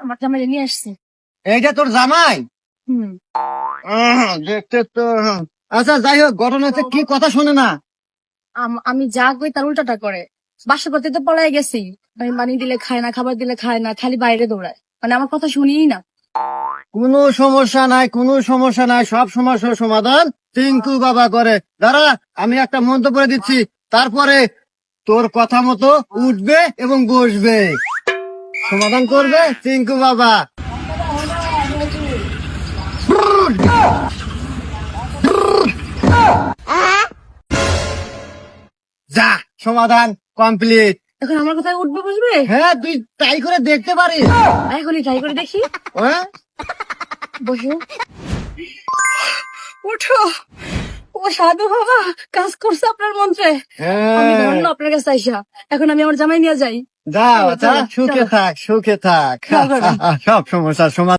আমার জামাই নিয়ে আসছি। এইটা তোর জামাই? হুম। দেখতে তো আচ্ছা, যাই হোক, ঘটনা হচ্ছে কি, কথা শোনে না। আমি যা কই তার উল্টাটা করে। বাসা করতে তো পলাই গেছি, আমি পানি দিলে খায় না, খাবার দিলে খায় না, খালি বাইরে দৌড়ায়, মানে আমার কথা শুনিই না। কোনো সমস্যা নাই, কোনো সমস্যা নাই, সব সমস্যার সমাধান টিঙ্কু বাবা করে। দাঁড়া, আমি একটা মন্তব্য করে দিচ্ছি, তারপরে তোর কথা মতো উঠবে এবং বসবে, সমাধান করবে টিঙ্কু বাবা। যা, সমাধান কমপ্লিট। এখন আমার কথায় উঠবে বসবে? হ্যাঁ, তুই ট্রাই করে দেখতে পারিস। এখনই ট্রাই করে দেখি। হ্যাঁ, বসো, উঠো। ও সাধু বাবা, কাজ করছে আপনার মন্ত্রে। আমি হ্যাঁ, ধন্য আপনার কাছে আইসা। এখন আমি আমার জামাই নিয়ে যাই। যা বাচ্চা, সুখে থাক, সুখে থাক। চলো। সব সমস্যার সমাধান